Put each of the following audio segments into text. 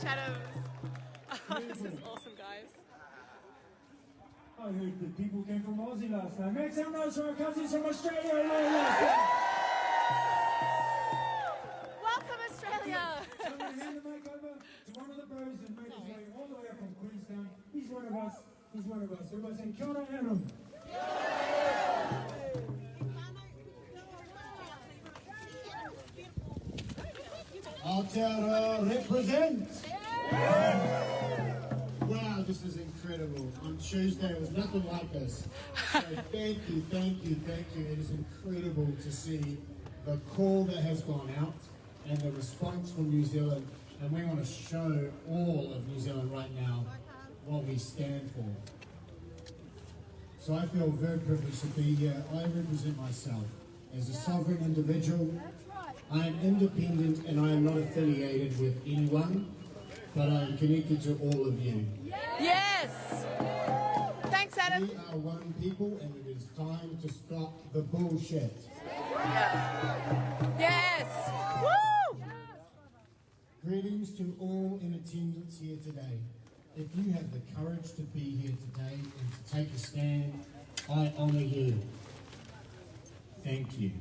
Chathams. Oh, this is awesome, guys. I heard the people came from Aussie last night. Make some noise for our cousins from Australia last night. Welcome, Australia. So I'm going to hand the mic over to one of the bros that made his way all the way up from Queenstown. He's one of us. Everybody say, kia ora, Adam. Aotearoa represent! Wow, this is incredible. On Tuesday, it was nothing like this. So thank you. It is incredible to see the call that has gone out and the response from New Zealand. And we want to show all of New Zealand right now what we stand for. So I feel very privileged to be here. I represent myself as a sovereign individual. I am independent and I am not affiliated with anyone, but I am connected to all of you. Yes! Thanks, Adam. We are one people and it is time to stop the bullshit. Yes! Woo! Greetings to all in attendance here today. If you have the courage to be here today and to take a stand, I honour you. Thank you.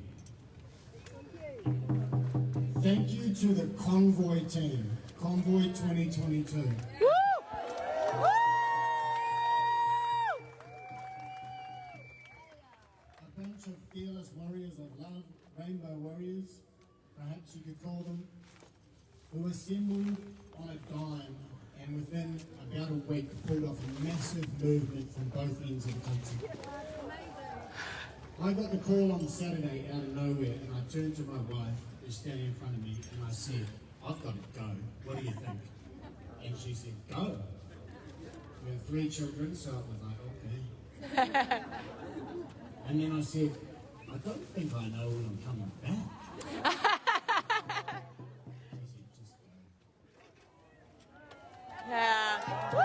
Thank you to the Convoy team, Convoy 2022. Woo! A bunch of fearless warriors of love, rainbow warriors, perhaps you could call them, who assembled on a dime and within about a week pulled off a massive movement from both ends of the country. I got the call on Saturday out of nowhere and I turned to my wife, who's standing in front of me, and I said, I've got to go. What do you think? And she said, go. We have 3 children, so I was like, okay. And then I said, I don't think I know when I'm coming back. She said, just go. Yeah. Woo!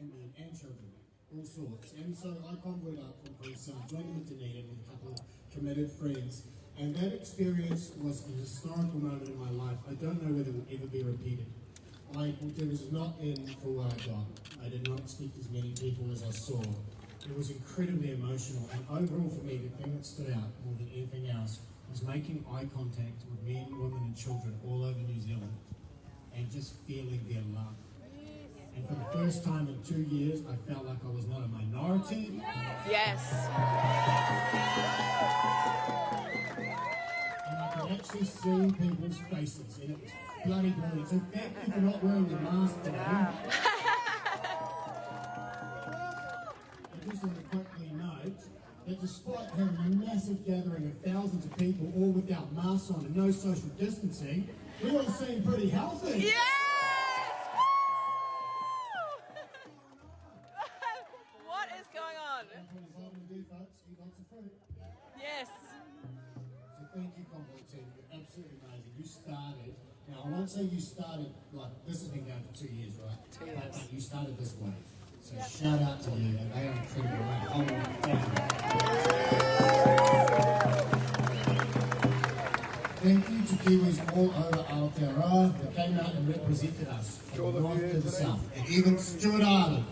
Amazing and children, all sorts. And so I convoyed up from Queenstown, joined them in Dunedin with a couple of committed friends, and that experience was a historical moment in my life. I don't know whether it will ever be repeated. I was not in for what I got. I did not expect as many people as I saw. It was incredibly emotional, and overall for me, the thing that stood out more than anything else was making eye contact with men, women and children all over New Zealand and just feeling their love. And for the first time in 2 years, I felt like I was not a minority. Yes. And I could actually see people's faces, and it was bloody brilliant. So thank you for not wearing your mask today. I just want to quickly note that despite having a massive gathering of thousands of people, all without masks on and no social distancing, we all seem pretty healthy. Yes! What is going on? Eat lots of fruit. Yes. So thank you, Convoy team. You're absolutely amazing. You started. Now I won't say you started like this has been going for 2 years, right? 2 years. But you started this way. So shout out to you, and they are incredible. Thank you to Kiwis all over Aotearoa that came out and represented us from the north to the south, and even Stuart Island.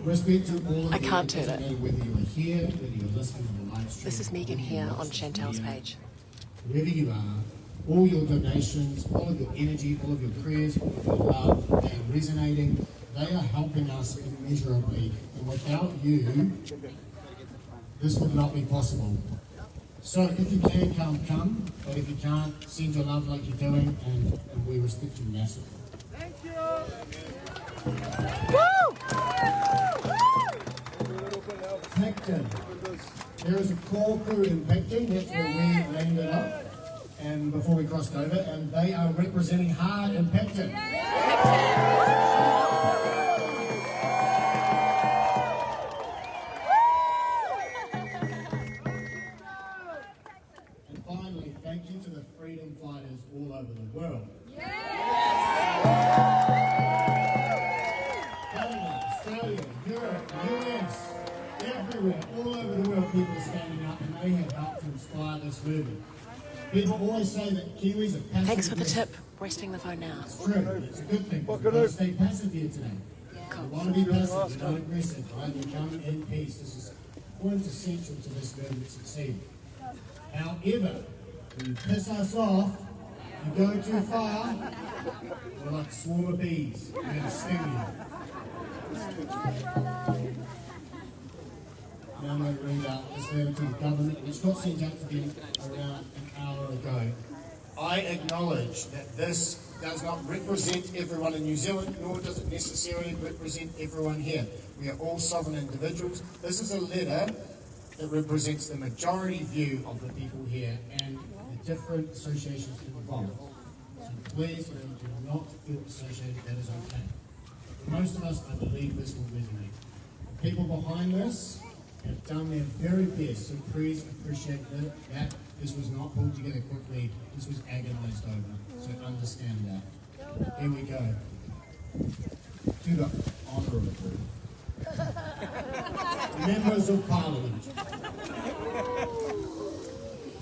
Respect to all of I you, can't turn doesn't it. matter whether you are here, whether you're listening on the live stream. This is Megan here on Chantel's page. Wherever you are, all your donations, all of your energy, all of your prayers, all of your love, they are resonating. They are helping us immeasurably. And without you, this would not be possible. So if you can come. But if you can't, send your love like you're doing, and we respect you massively. Thank you. Woo! Picton. There is a core crew in Picton, that's where we landed up, and before we crossed over, and they are representing hard in Picton. And finally, thank you to the freedom fighters all over the world. Canada, Australia, Europe, US, everywhere, all over the world, people are standing up and they have helped to inspire this movement. People always say that Kiwis are passive. Thanks for the tip. Resting the phone now. It's true, it's a good thing. We don't stay passive here today. We want to be passive, we're not aggressive, right? We come in peace. This is quintessential to this movement succeed. However, when you piss us off, you go too far, we're like a swarm of bees. We're going to sting you. Now I'm going to read out this letter to the government, which got sent out to them around an hour ago. I acknowledge that this does not represent everyone in New Zealand, nor does it necessarily represent everyone here. We are all sovereign individuals. This is a letter that represents the majority view of the people here and the different associations involved. So please, do not feel associated, that is okay. For most of us, I believe this will resonate. The people behind this have done their very best, so please appreciate that. This was not pulled together quickly, this was agonized over, so understand that. Here we go. To the honourable members of Parliament.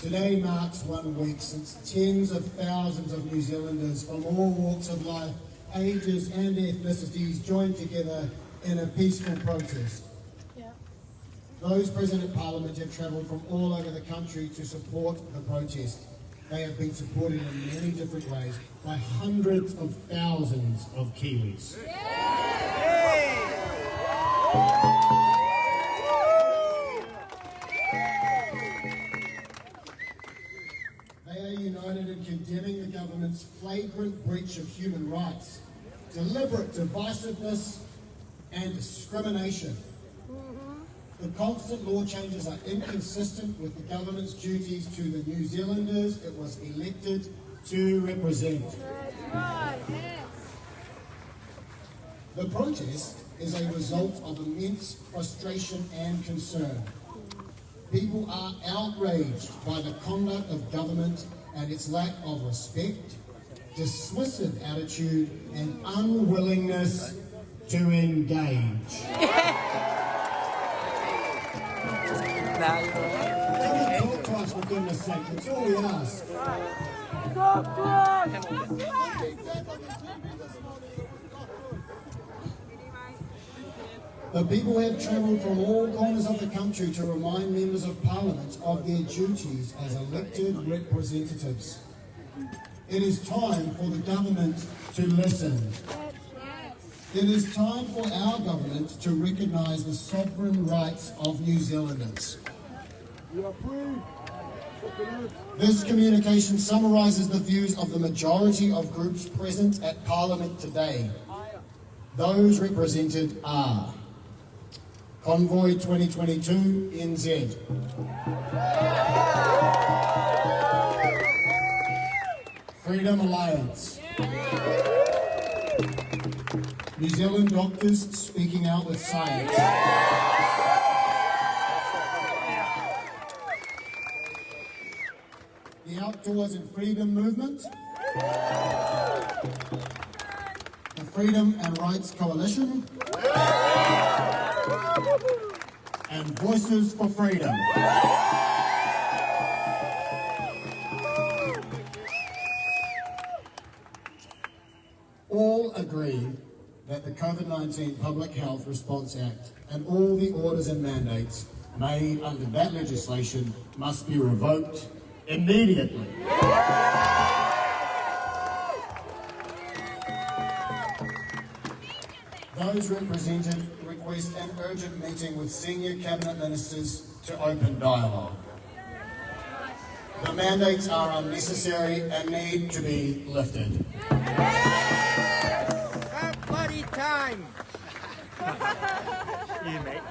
Today marks 1 week since tens of thousands of New Zealanders from all walks of life, ages and ethnicities joined together in a peaceful protest. Those present at Parliament have travelled from all over the country to support the protest. They have been supported in many different ways by hundreds of thousands of Kiwis. They are united in condemning the government's flagrant breach of human rights, deliberate divisiveness and discrimination. The constant law changes are inconsistent with the government's duties to the New Zealanders it was elected to represent. The protest is a result of immense frustration and concern. People are outraged by the conduct of government and its lack of respect, dismissive attitude and unwillingness to engage. Come and talk to us, for goodness sake. That's all we ask. The people have travelled from all corners of the country to remind members of Parliament of their duties as elected representatives. It is time for the government to listen. It is time for our government to recognise the sovereign rights of New Zealanders. This communication summarises the views of the majority of groups present at Parliament today. Those represented are Convoy 2022 NZ, Freedom Alliance, New Zealand Doctors Speaking Out with Science, the Outdoors and Freedom Movement, the Freedom and Rights Coalition, and Voices for Freedom. All agree that the COVID-19 Public Health Response Act and all the orders and mandates made under that legislation must be revoked immediately. Those represented request an urgent meeting with senior cabinet ministers to open dialogue. The mandates are unnecessary and need to be lifted. Have bloody time! You, mate.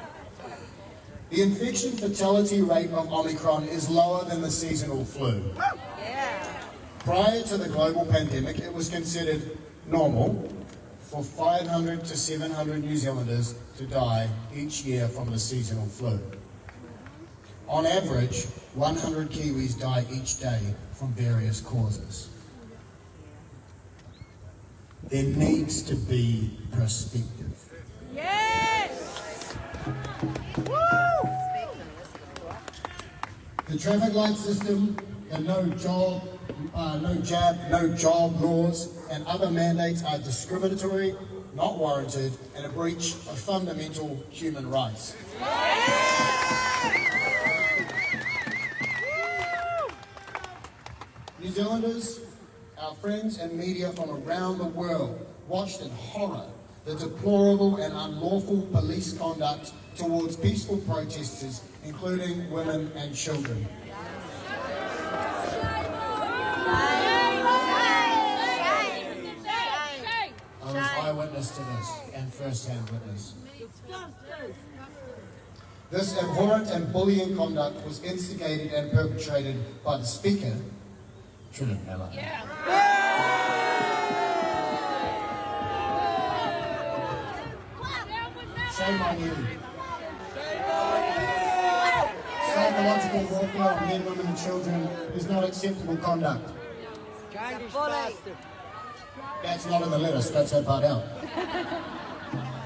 The infection fatality rate of Omicron is lower than the seasonal flu. Prior to the global pandemic, it was considered normal for 500 to 700 New Zealanders to die each year from the seasonal flu. On average, 100 Kiwis die each day from various causes. There needs to be perspective. Yes! The traffic light system, the no jab, no job laws, and other mandates are discriminatory, not warranted, and a breach of fundamental human rights. New Zealanders, our friends and media from around the world watched in horror the deplorable and unlawful police conduct towards peaceful protesters, including women and children. I was eyewitness to this and first-hand witness. This abhorrent and bullying conduct was instigated and perpetrated by the Speaker, Trinidad Miller. Shame on you. Psychological warfare on men, women and children is not acceptable conduct. That's not in the letter, scratch that part out.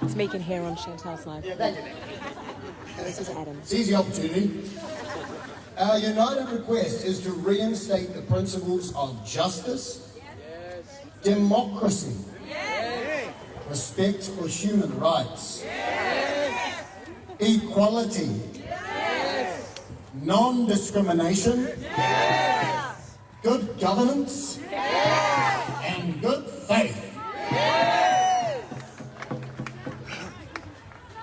It's Megan here on Chantal's Live. This is Adam. Seize the opportunity. Our united request is to reinstate the principles of justice, democracy, respect for human rights, equality, non-discrimination, good governance, and good faith.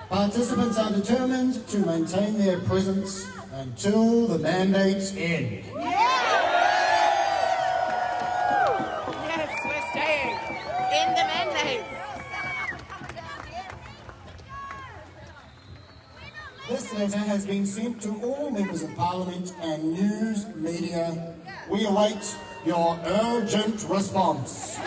Participants are determined to maintain their presence until the mandates end. Yes, we're staying in the mandates. This letter has been sent to all members of Parliament and news media. We await your urgent response.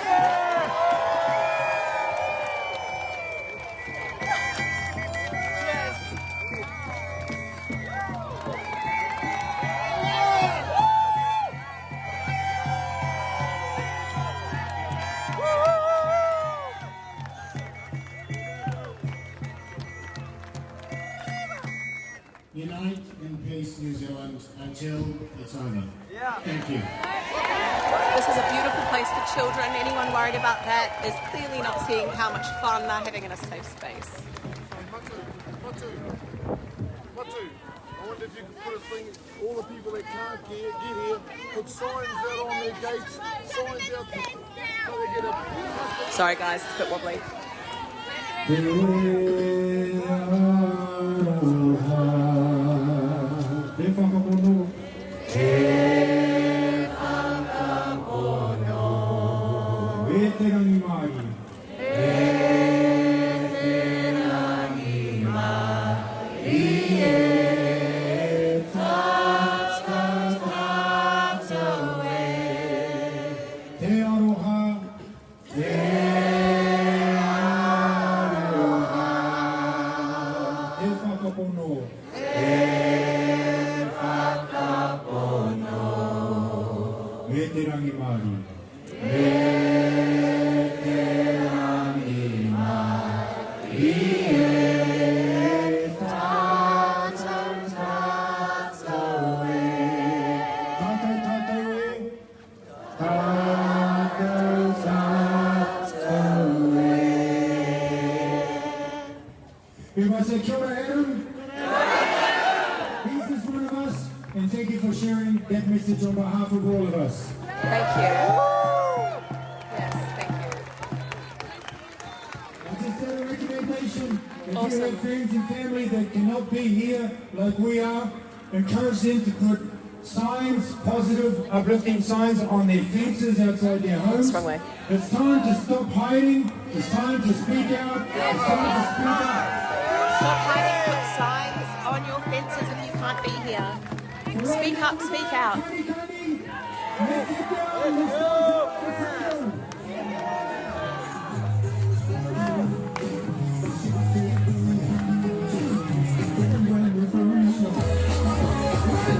Unite in peace, New Zealand, until it's over. Thank you. This is a beautiful place for children. Anyone worried about that is clearly not seeing how much fun they're having in a safe space. Matu, I wonder if you could put a thing, all the people that can't get here, put signs out on their gates, signs out so they get a... Sorry guys, it's a bit wobbly. Everybody say, kia ora, Adam. He's just one of us, and thank you for sharing that message on behalf of all of us. Thank you. Yes, thank you. And just a recommendation, if Awesome. you have friends and family that cannot be here like we are, encourage them to put signs, positive, uplifting signs on their fences outside their homes. Wrong way. It's time to stop hiding. It's time to speak out. It's time to speak up. Stop hiding, put signs on your fences if you can't be here. Speak up, speak out. Let's get down. Let's go.